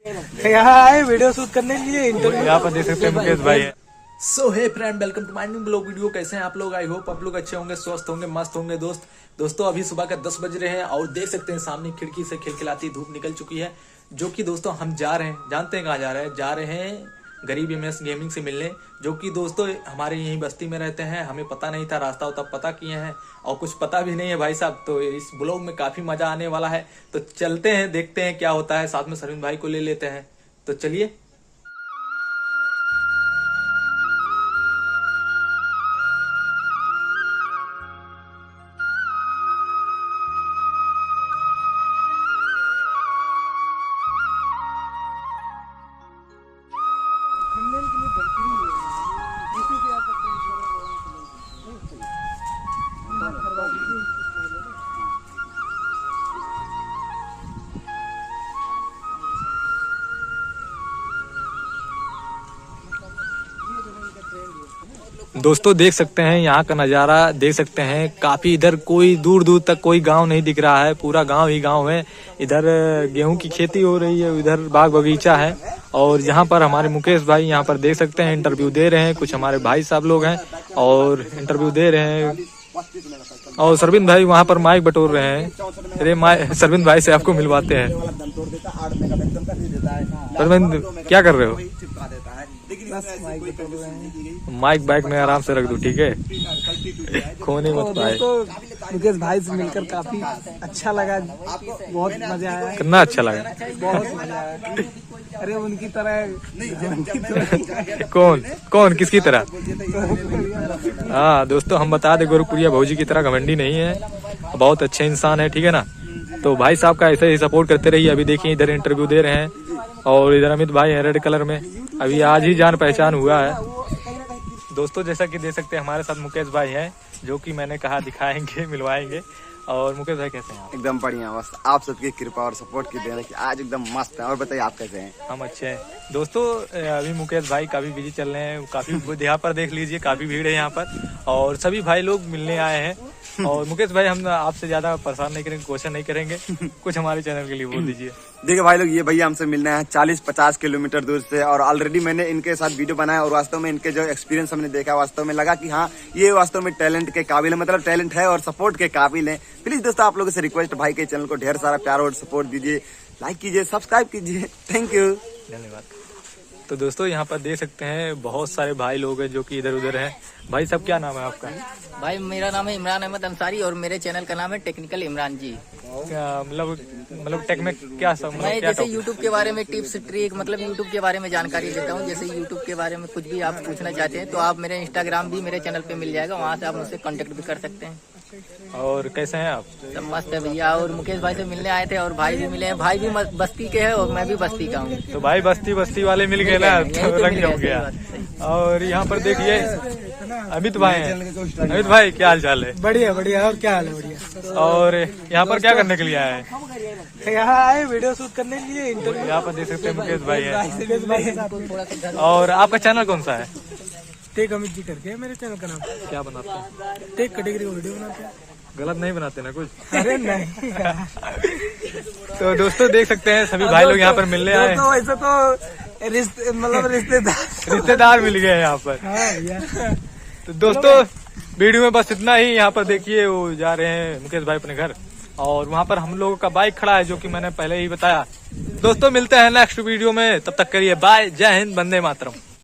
यहाँ आए video shoot करने के लिए इंटरव्यू। यहाँ पर देख सकते हैं मुकेश भाई है। So hey friend, welcome to my new blog video. कैसे हैं आप लोग? आई होप आप लोग अच्छे होंगे, स्वस्थ होंगे, मस्त होंगे। दोस्तों अभी सुबह का 10 बज रहे हैं और देख सकते हैं सामने खिड़की से खिलखिलाती धूप निकल चुकी है। जो कि दोस्तों हम जा रहे हैं, जानते हैं कहाँ जा रहे हैं? जा रहे हैं गरीब एमएस गेमिंग से मिलने, जो कि दोस्तों हमारे यहीं बस्ती में रहते हैं। हमें पता नहीं था, रास्ता उतना पता किए हैं और कुछ पता भी नहीं है भाई साहब। तो इस ब्लॉग में काफी मजा आने वाला है, तो चलते हैं, देखते हैं क्या होता है। साथ में सरविंद भाई को ले लेते हैं, तो चलिए। दोस्तों देख सकते हैं यहाँ का नज़ारा, देख सकते हैं काफी। इधर कोई दूर दूर तक कोई गांव नहीं दिख रहा है, पूरा गांव ही गांव है। इधर गेहूं की खेती हो रही है, इधर बाग बगीचा है। और यहाँ पर हमारे मुकेश भाई यहाँ पर देख सकते हैं इंटरव्यू दे रहे हैं। कुछ हमारे भाई साहब लोग हैं और इंटरव्यू दे रहे हैं। और सरविंद भाई वहाँ पर माइक बटोर रहे हैं। अरे सरविंद भाई से आपको मिलवाते हैं। सरविंद क्या कर रहे हो? माइक बाइक में आराम से रख दो, ठीक है? खोने मत पाए। मुकेश भाई से मिलकर काफी अच्छा लगा, बहुत मजा आया। कितना अच्छा लगा? बहुत मजा आया। अरे उनकी तरह कौन किसकी तरह? हाँ दोस्तों, हम बता दें गोरखपुरिया भौजी की तरह घमंडी नहीं है, बहुत अच्छे इंसान है, ठीक है ना? तो भाई साहब का ऐसे ही सपोर्ट करते रहिए। अभी देखिए इधर इंटरव्यू दे रहे हैं और इधर अमित भाई है रेड कलर में। अभी आज ही जान पहचान हुआ है। दोस्तों जैसा कि देख सकते हैं हमारे साथ मुकेश भाई हैं, जो कि मैंने कहा दिखाएंगे, मिलवाएंगे। और मुकेश भाई कैसे हैं आप? एकदम बढ़िया, बस आप सबकी कृपा और सपोर्ट की देन है कि आज एकदम मस्त है। और बताइए आप कैसे हैं? हम अच्छे हैं। दोस्तों अभी मुकेश भाई काफी बिजी चल रहे हैं, काफी यहाँ पर देख लीजिए काफी भीड़ है यहाँ पर और सभी भाई लोग मिलने आए हैं। और मुकेश भाई हम आपसे ज्यादा परेशान नहीं करेंगे, क्वेश्चन नहीं करेंगे, कुछ हमारे चैनल के लिए बोल दीजिए। देखिए भाई लोग, ये भैया हमसे मिलना है 40-50 किलोमीटर दूर से, और ऑलरेडी मैंने इनके साथ वीडियो बनाया और वास्तव में इनके जो एक्सपीरियंस हमने देखा, वास्तव में लगा कि हाँ ये वास्तव में टैलेंट के काबिल है, मतलब टैलेंट है और सपोर्ट के काबिल है। प्लीज दोस्तों आप लोगों से रिक्वेस्ट, भाई के चैनल को ढेर सारा प्यार और सपोर्ट दीजिए, लाइक कीजिए, सब्सक्राइब कीजिए। थैंक यू, धन्यवाद। तो दोस्तों यहाँ पर देख सकते हैं बहुत सारे भाई लोग हैं जो कि इधर उधर हैं। भाई साहब क्या नाम है आपका? भाई मेरा नाम है इमरान अहमद अंसारी और मेरे चैनल का नाम है टेक्निकल इमरान जी। मतलब टेक में क्या सब? मैं जैसे यूट्यूब के बारे में टिप्स ट्रिक, मतलब यूट्यूब के बारे में जानकारी देता हूँ। जैसे यूट्यूब के बारे में कुछ भी आप पूछना चाहते हैं तो आप मेरे इंस्टाग्राम भी मेरे चैनल पे मिल जाएगा, वहाँ से आप मुझसे कांटेक्ट भी कर सकते हैं। और कैसे हैं आप? सब मस्त है भैया। और मुकेश भाई से मिलने आए थे और भाई भी मिले हैं। भाई भी बस्ती के हैं और मैं भी बस्ती का हूँ। तो भाई बस्ती वाले मिल गए ना, तो रंग हो गया। और यहाँ पर देखिए अमित भाई हैं। अमित भाई क्या हाल चाल है? बढ़िया बढ़िया। और क्या हाल है? बढ़िया। और यहाँ पर क्या करने के लिए आए हैं? यहाँ आए वीडियो शूट करने के लिए इंटरव्यू। यहाँ पर देख सकते हैं मुकेश भाई है। मुकेश भाई के साथ। और आपका चैनल कौन सा है? टेक अमित जी करके है मेरे चैनल का नाम। क्या बनाते हैं? टेक कैटेगरी वीडियो बनाते हैं। गलत नहीं बनाते ना कुछ? अरे नहीं। तो दोस्तों देख सकते हैं सभी भाई लोग यहाँ पर मिलने आए। तो ऐसा तो रिश्तेदार मिल गए यहाँ पर। तो दोस्तों वीडियो में बस इतना ही। यहाँ पर देखिए वो जा रहे हैं मुकेश भाई अपने घर, और वहाँ पर हम लोगों का बाइक खड़ा है, जो कि मैंने पहले ही बताया। दोस्तों मिलते हैं नेक्स्ट वीडियो में, तब तक करिए बाय, जय हिंद, वंदे मातरम।